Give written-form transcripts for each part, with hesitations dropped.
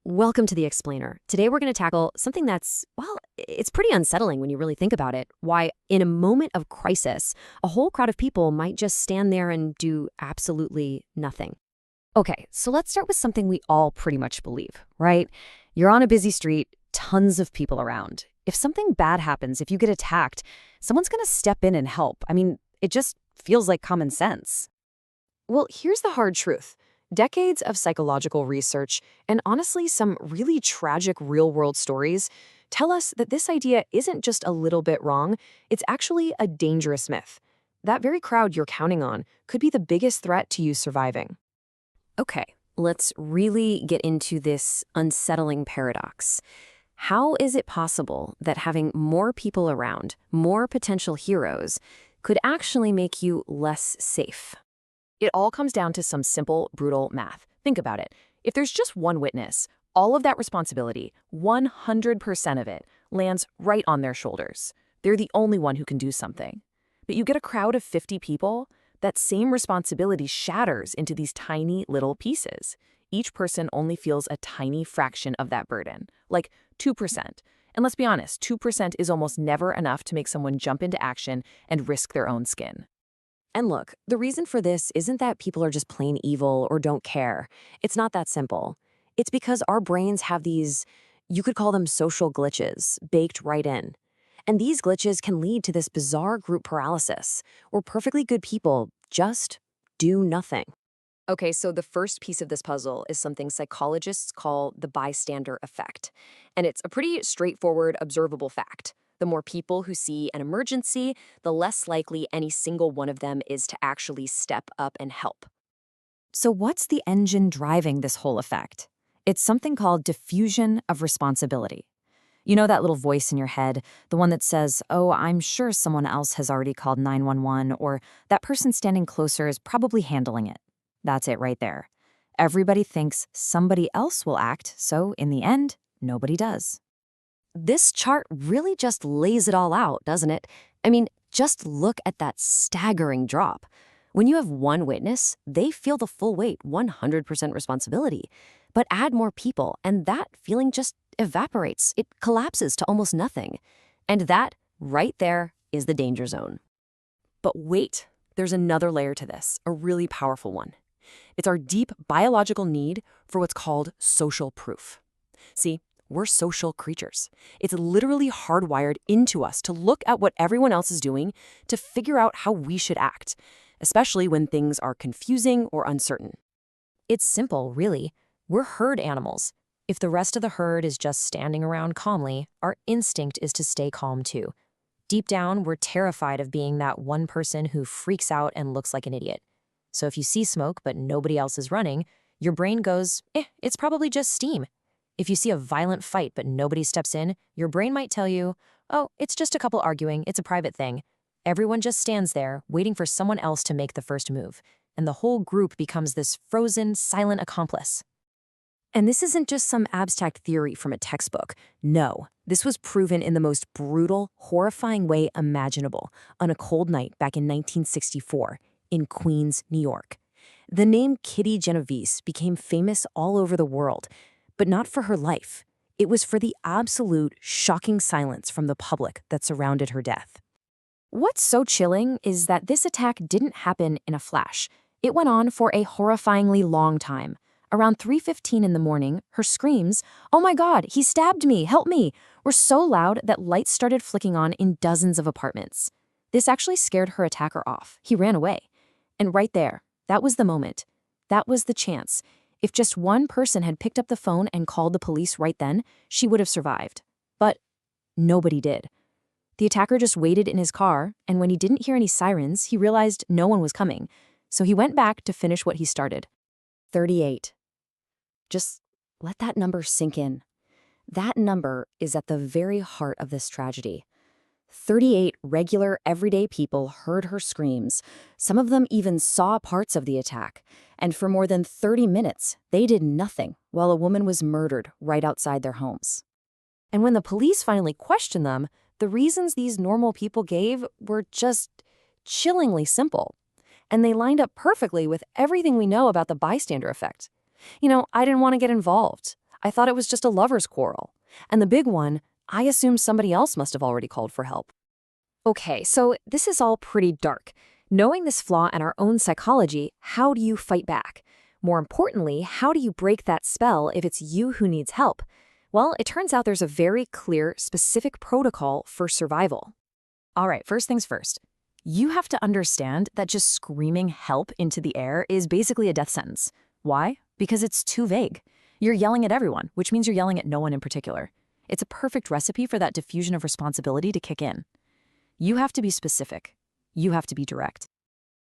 Welcome to The Explainer. Today we're going to tackle something that's, well, it's pretty unsettling when you really think about it. Why, in a moment of crisis, a whole crowd of people might just stand there and do absolutely nothing. Okay, so let's start with something we all pretty much believe, right? You're on a busy street, tons of people around. If something bad happens, if you get attacked, someone's going to step in and help. I mean, it just feels like common sense. Well, here's the hard truth. Decades of psychological research and honestly some really tragic real-world stories tell us that this idea isn't just a little bit wrong, it's actually a dangerous myth. That very crowd you're counting on could be the biggest threat to you surviving. Okay, let's really get into this unsettling paradox. How is it possible that having more people around, more potential heroes, could actually make you less safe? It all comes down to some simple, brutal math. Think about it. If there's just one witness, all of that responsibility, 100% of it, lands right on their shoulders. They're the only one who can do something. But you get a crowd of 50 people, that same responsibility shatters into these tiny little pieces. Each person only feels a tiny fraction of that burden, like 2%. And let's be honest, 2% is almost never enough to make someone jump into action and risk their own skin. And look, the reason for this isn't that people are just plain evil or don't care. It's not that simple. It's because our brains have these, you could call them social glitches, baked right in. And these glitches can lead to this bizarre group paralysis, where perfectly good people just do nothing. Okay, so the first piece of this puzzle is something psychologists call the bystander effect. And it's a pretty straightforward, observable fact. The more people who see an emergency, the less likely any single one of them is to actually step up and help. So what's the engine driving this whole effect? It's something called diffusion of responsibility. You know that little voice in your head, the one that says, oh, I'm sure someone else has already called 911, or that person standing closer is probably handling it. That's it right there. Everybody thinks somebody else will act, so in the end, nobody does. This chart really just lays it all out, doesn't it? I mean, just look at that staggering drop. When you have one witness, they feel the full weight, 100% responsibility. But add more people, and that feeling just evaporates. It collapses to almost nothing. And that, right there, is the danger zone. But wait, there's another layer to this, a really powerful one. It's our deep biological need for what's called social proof. See, we're social creatures. It's literally hardwired into us to look at what everyone else is doing to figure out how we should act, especially when things are confusing or uncertain. It's simple, really. We're herd animals. If the rest of the herd is just standing around calmly, our instinct is to stay calm too. Deep down, we're terrified of being that one person who freaks out and looks like an idiot. So if you see smoke but nobody else is running, your brain goes, it's probably just steam. If you see a violent fight but nobody steps in, your brain might tell you, oh, it's just a couple arguing, it's a private thing. Everyone just stands there, waiting for someone else to make the first move, and the whole group becomes this frozen, silent accomplice. And this isn't just some abstract theory from a textbook. No, this was proven in the most brutal, horrifying way imaginable on a cold night back in 1964 in Queens, New York. The name Kitty Genovese became famous all over the world, but not for her life. It was for the absolute, shocking silence from the public that surrounded her death. What's so chilling is that this attack didn't happen in a flash. It went on for a horrifyingly long time. Around 3:15 in the morning, her screams, "Oh my God, he stabbed me, help me," were so loud that lights started flicking on in dozens of apartments. This actually scared her attacker off. He ran away. And right there, that was the moment. That was the chance. If just one person had picked up the phone and called the police right then, she would have survived. But nobody did. The attacker just waited in his car, and when he didn't hear any sirens, he realized no one was coming. So he went back to finish what he started. 38. Just let that number sink in. That number is at the very heart of this tragedy. 38 regular, everyday people heard her screams. Some of them even saw parts of the attack. And for more than 30 minutes, they did nothing while a woman was murdered right outside their homes. And when the police finally questioned them, the reasons these normal people gave were just chillingly simple. And they lined up perfectly with everything we know about the bystander effect. I didn't want to get involved. I thought it was just a lover's quarrel. And the big one, I assume somebody else must have already called for help. Okay, so this is all pretty dark. Knowing this flaw in our own psychology, how do you fight back? More importantly, how do you break that spell if it's you who needs help? Well, it turns out there's a very clear, specific protocol for survival. All right, first things first. You have to understand that just screaming help into the air is basically a death sentence. Why? Because it's too vague. You're yelling at everyone, which means you're yelling at no one in particular. It's a perfect recipe for that diffusion of responsibility to kick in. You have to be specific. You have to be direct.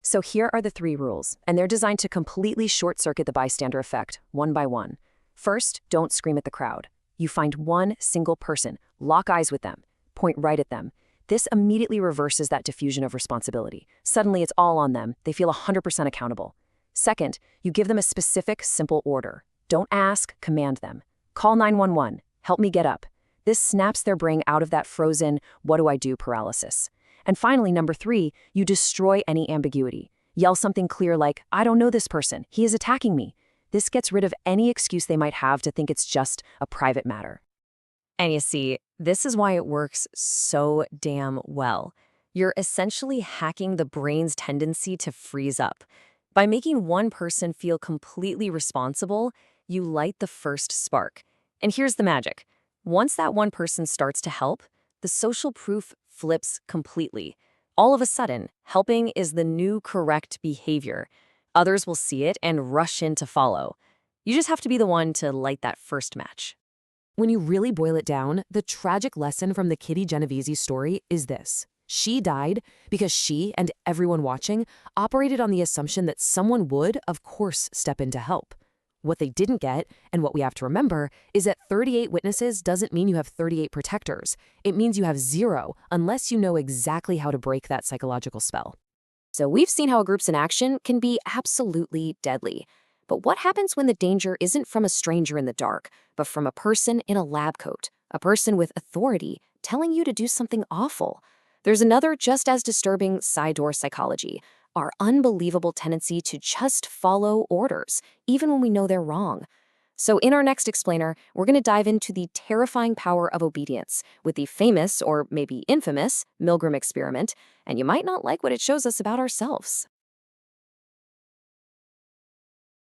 So here are the 3 rules, and they're designed to completely short-circuit the bystander effect, one by one. First, don't scream at the crowd. You find one single person, lock eyes with them, point right at them. This immediately reverses that diffusion of responsibility. Suddenly, it's all on them. They feel 100% accountable. Second, you give them a specific, simple order. Don't ask, command them. Call 911. Help me get up. This snaps their brain out of that frozen, what do I do paralysis. And finally, number 3, you destroy any ambiguity. Yell something clear like, I don't know this person. He is attacking me. This gets rid of any excuse they might have to think it's just a private matter. And you see, this is why it works so damn well. You're essentially hacking the brain's tendency to freeze up. By making one person feel completely responsible, you light the first spark. And here's the magic. Once that one person starts to help, the social proof flips completely. All of a sudden, helping is the new correct behavior. Others will see it and rush in to follow. You just have to be the one to light that first match. When you really boil it down, the tragic lesson from the Kitty Genovese story is this. She died because she and everyone watching operated on the assumption that someone would, of course, step in to help. What they didn't get, and what we have to remember, is that 38 witnesses doesn't mean you have 38 protectors. It means you have 0, unless you know exactly how to break that psychological spell. So we've seen how a group's inaction can be absolutely deadly. But what happens when the danger isn't from a stranger in the dark, but from a person in a lab coat, a person with authority telling you to do something awful? There's another just as disturbing side door psychology, our unbelievable tendency to just follow orders, even when we know they're wrong. So in our next explainer, we're going to dive into the terrifying power of obedience with the famous, or maybe infamous, Milgram experiment, and you might not like what it shows us about ourselves.